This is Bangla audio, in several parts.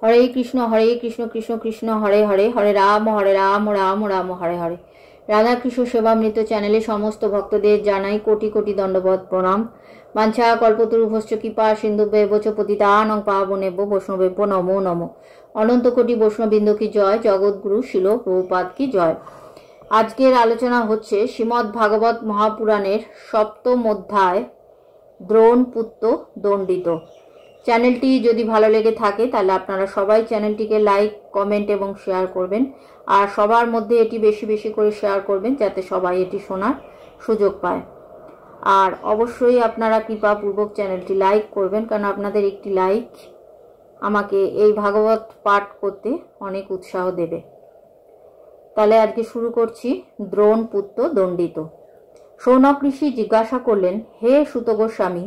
হরে কৃষ্ণ কৃষ্ণ কৃষ্ণ হরে হরে, হরে রাম রাম রাম হরে হরে। রাধাকৃষ্ণ সেবামৃত চ্যানেলে সমস্ত ভক্তদের জানাই কোটি কোটি দণ্ডবত প্রণাম। বাঞ্ছা কল্পতরুভশ্চ কৃপা সিন্ধুভ্যেব চ পতিতানাং পাবনেভ্যো বৈষ্ণবেভ্যো নমো নমো। অনন্ত কোটি বৈষ্ণববৃন্দ কি জয়, জগৎগুরু শিল প্রভুপাদ কি জয়। আজকের আলোচনা হচ্ছে শ্রীমদ্ ভাগবত মহাপুরাণের সপ্তম অধ্যায়, দ্রোণ পুত্র দণ্ডিত। চ্যানেলটি যদি ভালো লেগে থাকে তাহলে আপনারা সবাই চ্যানেলটিকে লাইক, কমেন্ট এবং শেয়ার করবেন, আর সবার মধ্যে এটি বেশি বেশি করে শেয়ার করবেন যাতে সবাই এটি শোনার সুযোগ পায়। আর অবশ্যই আপনারা কৃপাপূর্বক চ্যানেলটি লাইক করবেন, কারণ আপনাদের একটি লাইক আমাকে এই ভাগবত পাঠ করতে অনেক উৎসাহ দেবে। তাহলে আজকে শুরু করছি। দ্রোণ পুত্র দণ্ডিত। শৌনক ঋষি জিজ্ঞাসা করলেন, হে সুত গোস্বামী,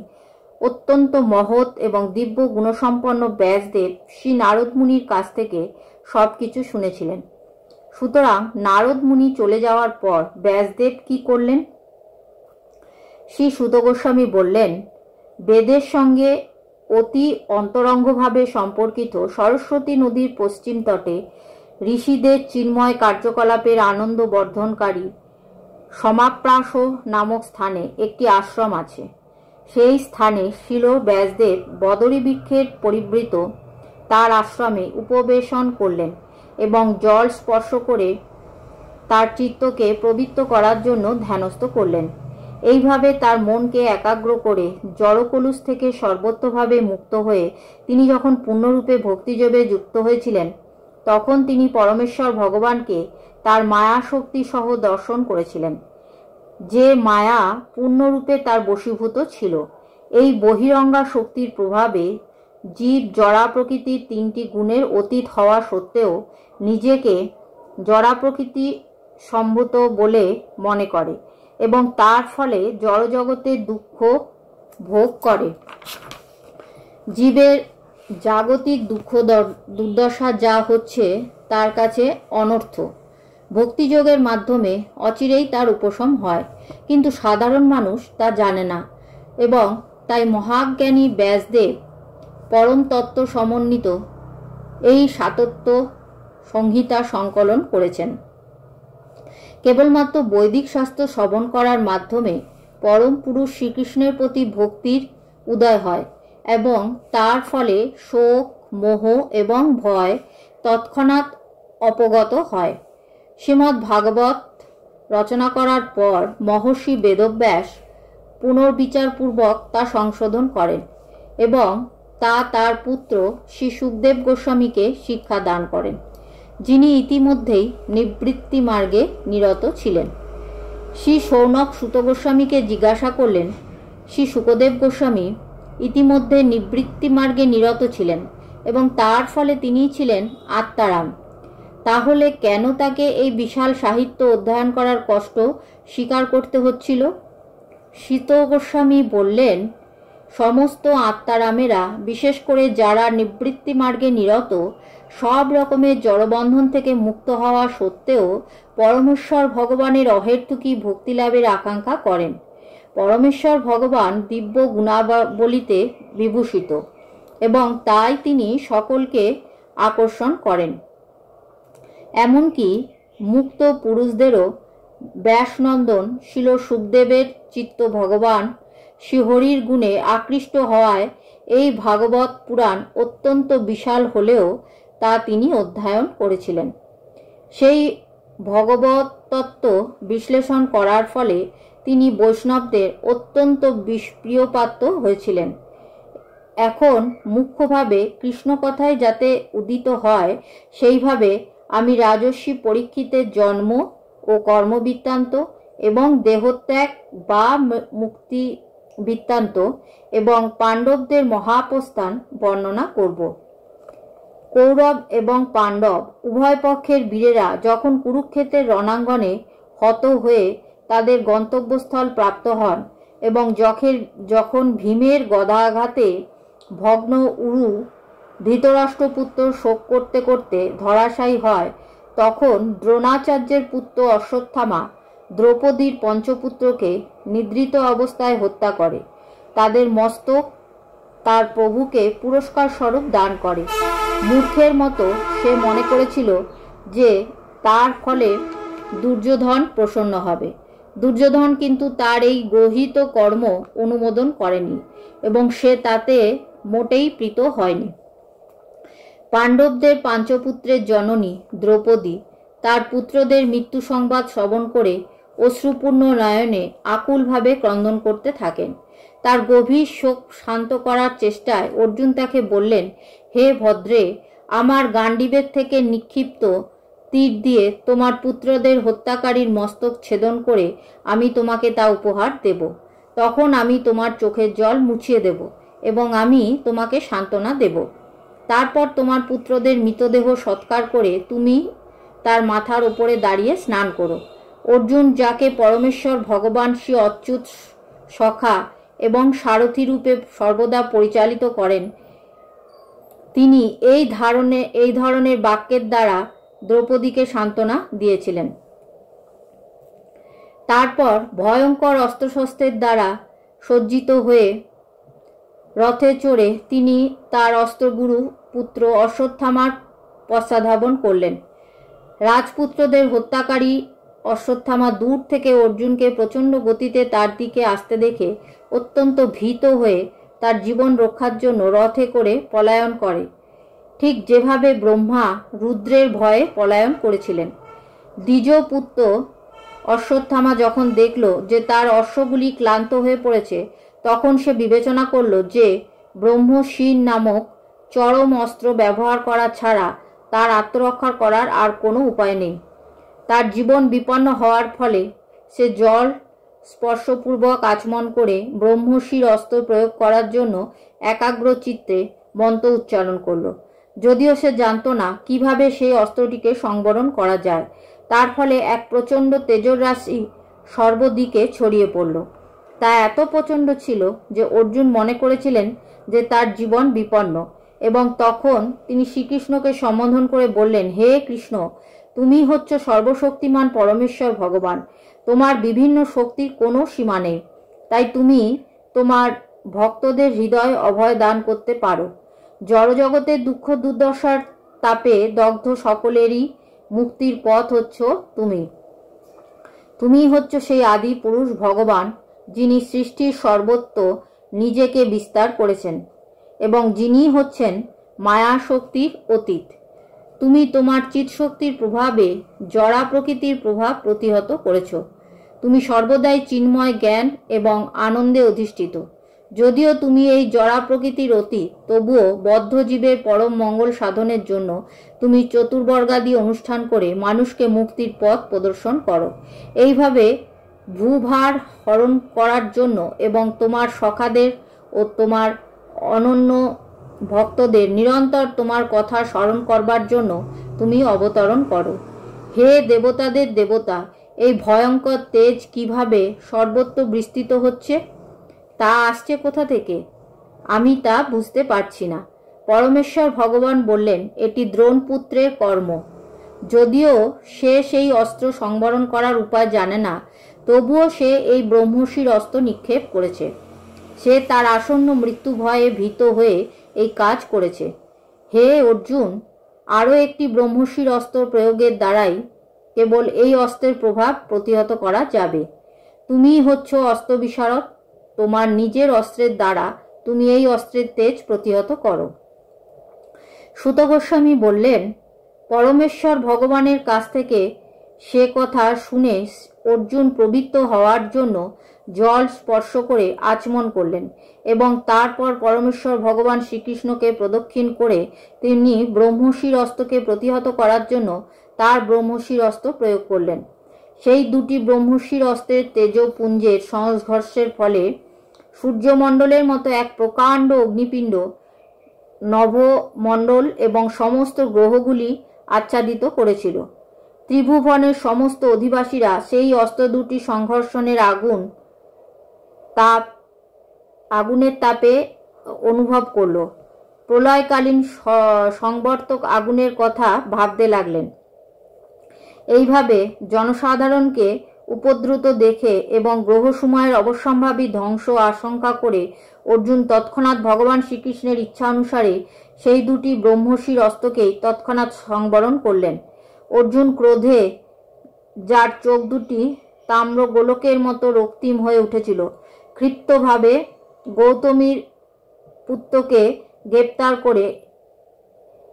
অত্যন্ত মহৎ এবং দিব্য গুণসম্পন্ন ব্যাসদেব শ্রী নারদ মুনির কাছ থেকে সবকিছু শুনেছিলেন। সুতরাং নারদ মুনি চলে যাওয়ার পর ব্যাসদেব কি করলেন? শ্রী সুত গোস্বামী বললেন, বেদের সঙ্গে অতি অন্তরঙ্গভাবে সম্পর্কিত সরস্বতী নদীর পশ্চিম তটে ঋষিদের চিন্ময় কার্যকলাপের আনন্দ বর্ধনকারী সমাপ্রাস নামক স্থানে একটি আশ্রম আছে। সেই স্থানে শিল ব্যাসদেব বদরী বৃক্ষের পরিবৃত তার আশ্রমে উপবেশন করলেন এবং জল স্পর্শ করে তার চিত্তকে প্রবৃত্ত করার জন্য ধ্যানস্থ করলেন। এইভাবে তার মনকে একাগ্র করে জড়কলুষ থেকে সর্বত্রভাবে মুক্ত হয়ে তিনি যখন পূর্ণরূপে ভক্তিযোগে যুক্ত হয়েছিলেন, তখন তিনি পরমেশ্বর ভগবানকে তার মায়া শক্তি সহ দর্শন করেছিলেন, যে মায়া পূর্ণরূপে তার বশীভূত ছিল। এই বহিরঙ্গা শক্তির প্রভাবে জীব জড়া প্রকৃতির তিনটি গুণের অতীত হওয়া সত্ত্বেও নিজেকে জড়া প্রকৃতি সম্ভূত বলে মনে করে এবং তার ফলে জড়জগতের দুঃখ ভোগ করে। জীবের জাগতিক দুঃখ দুর্দশা যা হচ্ছে তার কাছে অনর্থ। ভক্তিযোগের মাধ্যমে অচিরেই তার উপশম হয়, কিন্তু সাধারণ মানুষ তা জানে না এবং তাই মহাজ্ঞানী ব্যাসদেব পরম তত্ত্ব সমন্বিত এই সাতত্য সংহিতা সংকলন করেছেন। কেবলমাত্র বৈদিক শাস্ত্র শ্রবণ করার মাধ্যমে পরম পুরুষ শ্রীকৃষ্ণের প্রতি ভক্তির উদয় হয় এবং তার ফলে শোক, মোহ এবং ভয় তৎক্ষণাৎ অপগত হয়। শ্রীমদ্ ভাগবত রচনা করার পর মহর্ষি বেদব্যাস পুনর্বিচারপূর্বক তা সংশোধন করেন এবং তা তার পুত্র শ্রী সুখদেব গোস্বামীকে শিক্ষা দান করেন, যিনি ইতিমধ্যেই নিবৃত্তি মার্গে নিরত ছিলেন। শ্রী শৌনক সুত গোস্বামীকে জিজ্ঞাসা করলেন, শ্রী সুখদেব গোস্বামী ইতিমধ্যে নিবৃত্তি মার্গে নিরত ছিলেন এবং তার ফলে তিনিই ছিলেন আত্মারাম। তাহলে কেন তাকে এই বিশাল সাহিত্য অধ্যয়ন করার কষ্ট স্বীকার করতে হচ্ছিল? সুত গোস্বামী বললেন, সমস্ত আত্মারামেরা, বিশেষ করে যারা নিবৃত্তি মার্গে নিরত, সব রকমের জড়বন্ধন থেকে মুক্ত হওয়া সত্ত্বেও পরমেশ্বর ভগবানের অহেতুকী ভক্তিলাভের আকাঙ্ক্ষা করেন। পরমেশ্বর ভগবান দিব্য গুণাবলিতে বিভূষিত এবং তাই তিনি সকলকে আকর্ষণ করেন। এমনকি মুক্ত পুরুষদেরও ব্যাসনন্দন শিল সুখদেবের চিত্ত ভগবান শ্রীহরির গুণে আকৃষ্ট হওয়ায় এই ভাগবত পুরাণ অত্যন্ত বিশাল হলেও তা তিনি অধ্যয়ন করেছিলেন। সেই ভগবত তত্ত্ব বিশ্লেষণ করার ফলে তিনি বৈষ্ণবদের অত্যন্ত প্রিয়পাত্র হয়েছিলেন। এখন মুখ্যভাবে কৃষ্ণ কথায় যাতে উদিত হয়, সেইভাবে আমি রাজর্ষি পরীক্ষিতের জন্ম ও কর্মবৃত্তান্ত এবং দেহত্যাগ বা মুক্তি বৃত্তান্ত এবং পাণ্ডবদের মহাপ্রস্থান বর্ণনা করব। কৌরব এবং পাণ্ডব উভয় পক্ষের বীরেরা যখন কুরুক্ষেত্রের রণাঙ্গনে হত হয়ে তাদের গন্তব্যস্থল প্রাপ্ত হন এবং যখন ভীমের গদাঘাতে ভগ্ন উরু ধৃতরাষ্ট্রপুত্র শোক করতে করতে ধরাশায়ী হয়, তখন দ্রোণাচার্যের পুত্র অশ্বত্থামা দ্রৌপদীর পঞ্চপুত্রকে নিদ্রিত অবস্থায় হত্যা করে। তাদের মস্তক তার প্রভুকে পুরস্কার স্বরূপ দান করে। মূর্খের মতো সে মনে করেছিল যে তার ফলে দুর্যোধন প্রসন্ন হবে। দুর্যোধন কিন্তু তার এই গর্হিত কর্ম অনুমোদন করেনি এবং সে তাতে মোটেই প্রীত হয়নি। পাণ্ডবদের পাঞ্চপুত্রের জননী দ্রৌপদী তার পুত্রদের মৃত্যু সংবাদ শ্রবণ করে অশ্রুপূর্ণ নয়নে আকুলভাবে ক্রন্দন করতে থাকেন। তার গভীর শোক শান্ত করার চেষ্টায় অর্জুন তাকে বললেন, হে ভদ্রে, আমার গান্ডীবের থেকে নিক্ষিপ্ত তীর দিয়ে তোমার পুত্রদের হত্যাকারীর মস্তক ছেদন করে আমি তোমাকে তা উপহার দেব। তখন আমি তোমার চোখের জল মুছিয়ে দেব এবং আমি তোমাকে সান্ত্বনা দেব। তারপর তোমার পুত্রদের মৃতদেহ সৎকার করে তুমি তার মাথার ওপরে দাঁড়িয়ে স্নান করো। অর্জুন, যাকে পরমেশ্বর ভগবান শ্রী অচ্যুত সখা এবং সারথী রূপে সর্বদা পরিচালিত করেন, তিনি এই ধরনের বাক্যের দ্বারা দ্রৌপদীকে সান্ত্বনা দিয়েছিলেন। তারপর ভয়ঙ্কর অস্ত্রশস্ত্রের দ্বারা সজ্জিত হয়ে রথে চড়ে তিনি তার অস্ত্রগুরু পুত্র অশ্বত্থামার পশ্চাদ্ধাবন করলেন। রাজপুত্রদের হত্যাকারী অশ্বত্থামা দূর থেকে অর্জুনকে প্রচণ্ড গতিতে তার দিকে আসতে দেখে অত্যন্ত ভীত হয়ে তার জীবন রক্ষার জন্য রথে করে পলায়ন করে, ঠিক যেভাবে ব্রহ্মা রুদ্রের ভয়ে পলায়ন করেছিলেন। দ্বিজ পুত্র অশ্বত্থামা যখন দেখল যে তার অশ্বগুলি ক্লান্ত হয়ে পড়েছে, তখন সে বিবেচনা করল যে ব্রহ্মশির নামক চরম অস্ত্র ব্যবহার করা ছাড়া তার আত্মরক্ষা করার আর কোনো উপায় নেই। তার জীবন বিপন্ন হওয়ার ফলে সে জল স্পর্শপূর্বক আচমন করে ব্রহ্মশির অস্ত্র প্রয়োগ করার জন্য একাগ্র চিত্তে মন্ত্র উচ্চারণ করল, যদিও সে জানত না কিভাবে সেই অস্ত্রটিকে সংবরণ করা যায়। তার ফলে এক প্রচণ্ড তেজরাশি সর্বদিকে ছড়িয়ে পড়ল। তা এত প্রচণ্ড ছিল যে অর্জুন মনে করেছিলেন যে তার জীবন বিপন্ন, এবং তখন তিনি শ্রীকৃষ্ণকে সম্বোধন করে বললেন, হে কৃষ্ণ, তুমি হচ্ছ সর্বশক্তিমান পরমেশ্বর ভগবান। তোমার বিভিন্ন শক্তির কোনো সীমা নেই, তাই তুমি তোমার ভক্তদের হৃদয় অভয় দান করতে পারো। জড়জগতের দুঃখ দুর্দশার তাপে দগ্ধ সকলেরই মুক্তির পথ হচ্ছ তুমি। তুমি হচ্ছ সেই আদি পুরুষ ভগবান, যিনি সৃষ্টির সর্বত্র নিজেকে বিস্তার করেছেন এবং যিনি হচ্ছেন মায়া শক্তির অতীত। তুমি তোমার চিৎশক্তির প্রভাবে জড়া প্রকৃতির প্রভাব প্রতিহত করেছ। তুমি সর্বদাই চিন্ময় জ্ঞান এবং আনন্দে অধিষ্ঠিত। যদিও তুমি এই জড়া প্রকৃতির অতীত, তবুও বদ্ধ জীবের পরম মঙ্গল সাধনের জন্য তুমি চতুর্বর্গাদি অনুষ্ঠান করে মানুষকে মুক্তির পথ প্রদর্শন করো। এইভাবে ভূভার হরণ করার জন্য এবং তোমার সখাদের ও তোমার অনন্য ভক্তদের নিরন্তর তোমার কথা স্মরণ করবার জন্য তুমি অবতরণ করো। হে দেবতাদের দেবতা, এই ভয়ঙ্কর তেজ কিভাবে সর্বত্র বিস্তৃত হচ্ছে, তা আসছে কোথা থেকে? আমি তা বুঝতে পারছি না। পরমেশ্বর ভগবান বললেন, এটি দ্রোণপুত্রের কর্ম। যদিও সে সেই অস্ত্র সংবরণ করার উপায় জানে না, তবুও সে এই ব্রহ্মশির অস্ত্র নিক্ষেপ করেছে। সে তার আসন্ন মৃত্যু ভয়ে ভীত হয়ে এই কাজ করেছে। হে অর্জুন, আরও একটি ব্রহ্মশির অস্ত্র প্রয়োগের দ্বারাই কেবল এই অস্ত্রের প্রভাব প্রতিহত করা যাবে। তুমিই হচ্ছ অস্ত্র বিশারদ। তোমার নিজের অস্ত্রের দ্বারা তুমি এই অস্ত্রের তেজ প্রতিহত করো। সুত গোস্বামী বললেন, পরমেশ্বর ভগবানের কাছ থেকে সে কথা শুনে অর্জুন প্রবৃত্ত হওয়ার জন্য জল স্পর্শ করে আচমন করলেন এবং তারপর পরমেশ্বর ভগবান শ্রীকৃষ্ণকে প্রদক্ষিণ করে তিনি ব্রহ্মশির অস্ত্রকে প্রতিহত করার জন্য তার ব্রহ্মশির অস্ত্র প্রয়োগ করলেন। সেই দুটি ব্রহ্মশির অস্ত্রের তেজপুঞ্জের সংঘর্ষের ফলে সূর্যমণ্ডলের মতো এক প্রকাণ্ড অগ্নিপিণ্ড নভমণ্ডল এবং সমস্ত গ্রহগুলি আচ্ছাদিত করেছিল। ত্রিভুবনের সমস্ত অধিবাসীরা সেই অস্ত্র দুটি সংঘর্ষণের আগুনের তাপে অনুভব করল। প্রলয়কালীন সংবর্তক আগুনের কথা ভাবতে লাগলেন। এইভাবে জনসাধারণকে উপদ্রুত দেখে এবং গ্রহসমূহের অবশ্যম্ভাবী ধ্বংস আশঙ্কা করে অর্জুন তৎক্ষণাৎ ভগবান শ্রীকৃষ্ণের ইচ্ছা অনুসারে সেই দুটি ব্রহ্মশির অস্ত্রকেই তৎক্ষণাৎ সংবরণ করলেন। অর্জুন ক্রোধে, যার চোখ দুটি তাম্র গোলকের মতো রক্তিম হয়ে উঠেছিল, ক্ষিপ্তভাবে গৌতমীর পুত্রকে গ্রেপ্তার করে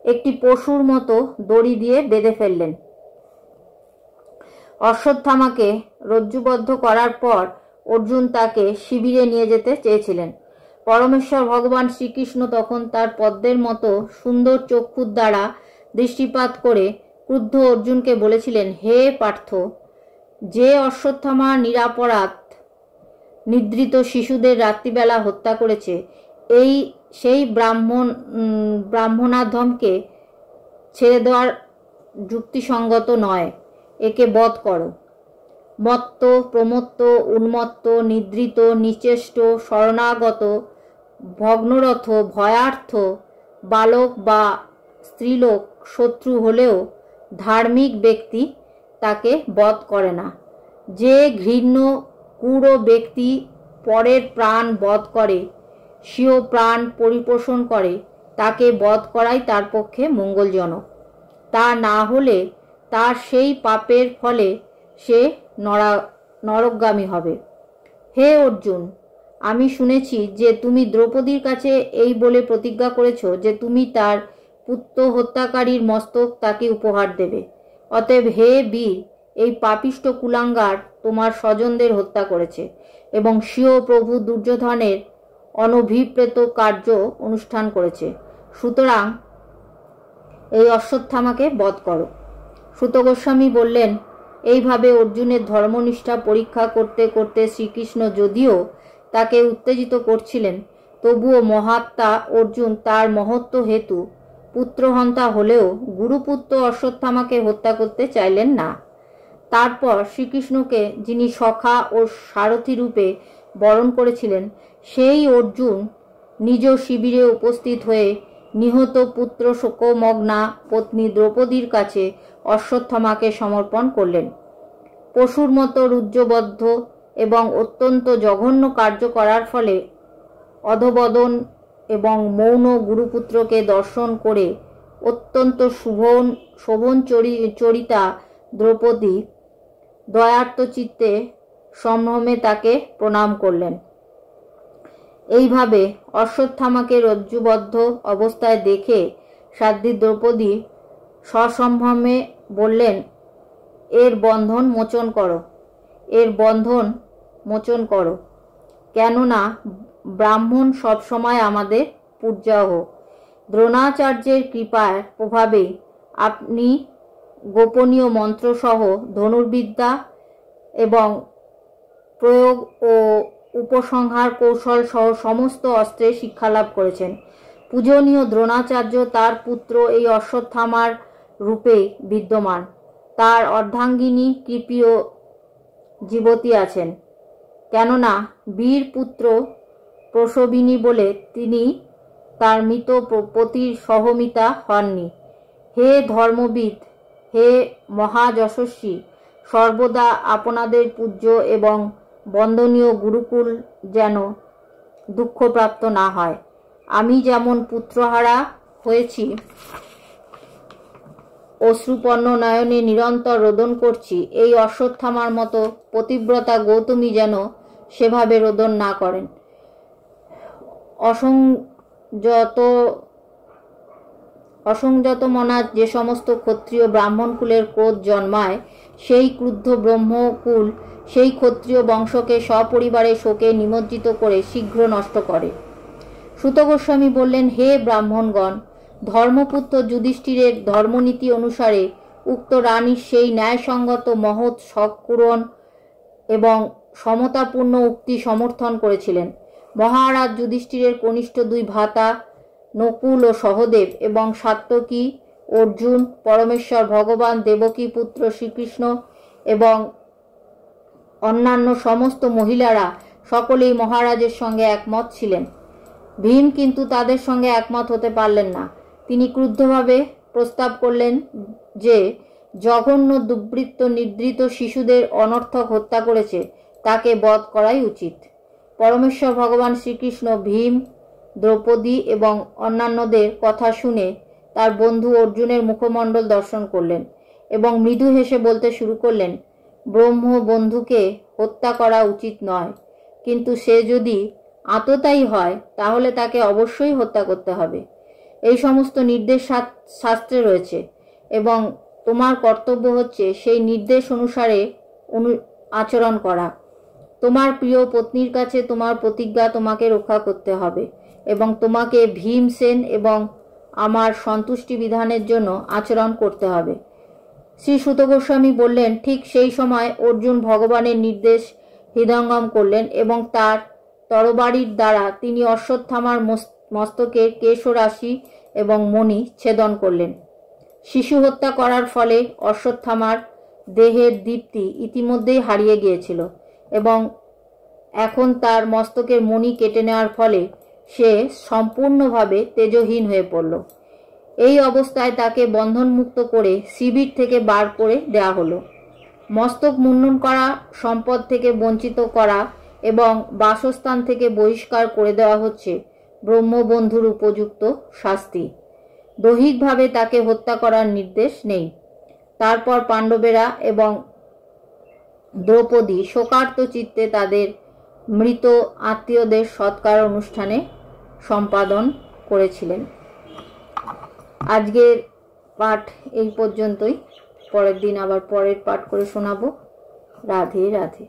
একটি পশুর মতো দড়ি দিয়ে বেঁধে ফেললেন। অশ্বত্থামাকে রজ্জুবদ্ধ করার পর অর্জুন তাকে শিবিরে নিয়ে যেতে চেয়েছিলেন। পরমেশ্বর ভগবান শ্রীকৃষ্ণ তখন তার পদ্মের মতো সুন্দর চক্ষুর দ্বারা দৃষ্টিপাত করে ক্রুদ্ধ অর্জুনকে বলেছিলেন, হে পার্থ, যে অশ্বত্থামা নিরাপরাধ নিদ্রিত শিশুদের রাত্রিবেলা হত্যা করেছে, সেই ব্রাহ্মণাধমকে ছেড়ে দেওয়ার যুক্তিসঙ্গত নয়। একে বধ করো। মত্ত, প্রমত্ত, উন্মত্ত, নিদ্রিত, নিচেষ্ট, শরণাগত, ভগ্নরথ, ভয়ার্থ বালক বা স্ত্রীলোক শত্রু হলেও ধার্মিক ব্যক্তি তাকে বধ করে না। যে ঘৃণ্য ক্রূর ব্যক্তি পরের প্রাণ বধ করে, স্বীয় প্রাণ পরিপোষণ করে, তাকে বধ করাই তার পক্ষে মঙ্গলজনক। তা না হলে তার সেই পাপের ফলে সে নরকগামী হবে। হে অর্জুন, আমি শুনেছি যে তুমি দ্রৌপদীর কাছে এই বলে প্রতিজ্ঞা করেছ যে তুমি তার পুত্র হত্যাকারীর মস্তক তাকে উপহার দেবে। অতএব হে বীর, এই পাপিষ্ঠ কুলাঙ্গার তোমার স্বজনদের হত্যা করেছে এবং স্বীয় প্রভু দুর্যোধনের অনভিপ্রেত কার্য অনুষ্ঠান করেছে। সুতরাং এই অশ্বত্থামাকে বধ করো। সুত গোস্বামী বললেন, এইভাবে অর্জুনের ধর্মনিষ্ঠা পরীক্ষা করতে করতে শ্রীকৃষ্ণ যদিও তাকে উত্তেজিত করছিলেন, তবুও মহাত্মা অর্জুন তার মহত্ব হেতু পুত্রহন্তা হলেও গুরুপুত্র অশ্বত্থামাকে হত্যা করতে চাইলেন না। তারপর শ্রীকৃষ্ণকে, যিনি সখা ও সারথী রূপে বরণ করেছিলেন, সেই অর্জুন নিজ শিবিরে উপস্থিত হয়ে নিহত পুত্র শোকমগ্না পত্নী দ্রৌপদীর কাছে অশ্বত্থামাকে সমর্পণ করলেন। পশুর মতো রুজ্জবদ্ধ এবং অত্যন্ত জঘন্য কার্য করার ফলে অধবদন এবং মৌন গুরুপুত্রকে দর্শন করে অত্যন্ত শোভন চরিতা দ্রৌপদী দয়ার্ত চিত্তে সম্ভ্রমে তাকে প্রণাম করলেন। এইভাবে অশ্বত্থামাকে রজ্জুবদ্ধ অবস্থায় দেখে সাধ্বী দ্রৌপদী সসম্ভ্রমে বললেন, এর বন্ধন মোচন করো, এর বন্ধন মোচন করো, কেননা ব্রাহ্মণ সবসময় আমাদের পূজ্যাহ। দ্রোণাচার্যের কৃপার প্রভাবে আপনি গোপনীয় মন্ত্রসহ ধনুর্বিদ্যা এবং প্রয়োগ ও উপসংহার কৌশল সহ সমস্ত অস্ত্রে শিক্ষালাভ করেছেন। পূজনীয় দ্রোণাচার্য তার পুত্র এই অশ্বত্থামার রূপে বিদ্যমান। তার অর্ধাঙ্গিনী কৃপিও জীবতী আছেন, কেননা বীর পুত্র প্রসবিনী বলে তিনি তার মৃত পতির সহমিতা হননি। হে ধর্মবিদ, হে মহাযশস্বী, সর্বদা আপনাদের পূজ্য এবং বন্দনীয় গুরুকুল যেন দুঃখপ্রাপ্ত না হয়। আমি যেমন পুত্রহারা হয়েছি, অশ্রুপন্ন নয়নে নিরন্তর রোদন করছি, এই অশ্বত্থামার মতো পতিব্রতা গৌতমী যেন সেভাবে রোদন না করেন। অসংযত মনা যে সমস্ত ক্ষত্রিয় ব্রাহ্মণ কুলের ক্রোধ জন্মায়, সেই ক্রুদ্ধ ব্রহ্মকুল সেই ক্ষত্রিয় বংশকে সপরিবারে শোকে নিমজ্জিত করে শীঘ্র নষ্ট করে। সুত গোস্বামী বললেন, হে ব্রাহ্মণগণ, ধর্মপুত্র যুধিষ্ঠিরের ধর্মনীতি অনুসারে উক্ত রানীর সেই ন্যায়সঙ্গত মহৎ সৎকুরণ এবং সমতাপূর্ণ উক্তি সমর্থন করেছিলেন। মহারাজ যুধিষ্ঠিরের কনিষ্ঠ দুই ভ্রাতা নকুল ও সহদেব এবং সাত্যকী, অর্জুন, পরমেশ্বর ভগবান, দেবকী পুত্র শ্রীকৃষ্ণ এবং অন্যান্য সমস্ত মহিলারা সকলেই মহারাজের সঙ্গে একমত ছিলেন। ভীম কিন্তু তাদের সঙ্গে একমত হতে পারলেন না। তিনি ক্রুদ্ধভাবে প্রস্তাব করলেন যে জঘন্য দুর্বৃত্ত নিদ্রিত শিশুদের অনর্থক হত্যা করেছে তাকে বধ করাই উচিত। পরমেশ্বর ভগবান শ্রীকৃষ্ণ ভীম, দ্রৌপদী এবং অন্যান্যদের কথা শুনে তার বন্ধু অর্জুনের মুখমণ্ডল দর্শন করলেন এবং মৃদু হেসে বলতে শুরু করলেন, ব্রহ্ম বন্ধুকে হত্যা করা উচিত নয়, কিন্তু সে যদি আততায়ী হয় তাহলে তাকে অবশ্যই হত্যা করতে হবে। এই সমস্ত নির্দেশ শাস্ত্রে রয়েছে এবং তোমার কর্তব্য হচ্ছে সেই নির্দেশ অনুসারে আচরণ করা। তোমার প্রিয় পত্নীর কাছে তোমার প্রতিজ্ঞা তোমাকে রক্ষা করতে হবে এবং তোমাকে ভীমসেন এবং আমার সন্তুষ্টি বিধানের জন্য আচরণ করতে হবে। শ্রী সুত গোস্বামী বললেন, ঠিক সেই সময় অর্জুন ভগবানের নির্দেশ হৃদয়ঙ্গম করলেন এবং তার তরবারির দ্বারা তিনি অশ্বত্থামার মস্তকের কেশরাশি এবং মণি ছেদন করলেন। শিশু হত্যা করার ফলে অশ্বত্থামার দেহের দীপ্তি ইতিমধ্যেই হারিয়ে গিয়েছিল এবং এখন তার মস্তকের মণি কেটে নেওয়ার ফলে সে সম্পূর্ণভাবে তেজহীন হয়ে পড়ল। এই অবস্থায় তাকে বন্ধনমুক্ত করে শিবির থেকে বার করে দেওয়া হলো। মস্তক মুন্ডন করা, সম্পদ থেকে বঞ্চিত করা এবং বাসস্থান থেকে বহিষ্কার করে দেওয়া হচ্ছে ব্রহ্মবন্ধুর উপযুক্ত শাস্তি। দৈহিকভাবে তাকে হত্যা করার নির্দেশ নেই। তারপর পাণ্ডবেরা এবং দ্রৌপদী শোকার্ত চিত্তে তাদের মৃত আত্মীয়দের সৎকার অনুষ্ঠানে সম্পাদন করেছিলেন। আজকের পাঠ এই পর্যন্তই। পরের দিন আবার পরের পাঠ করে শোনাবো। রাধে রাধে।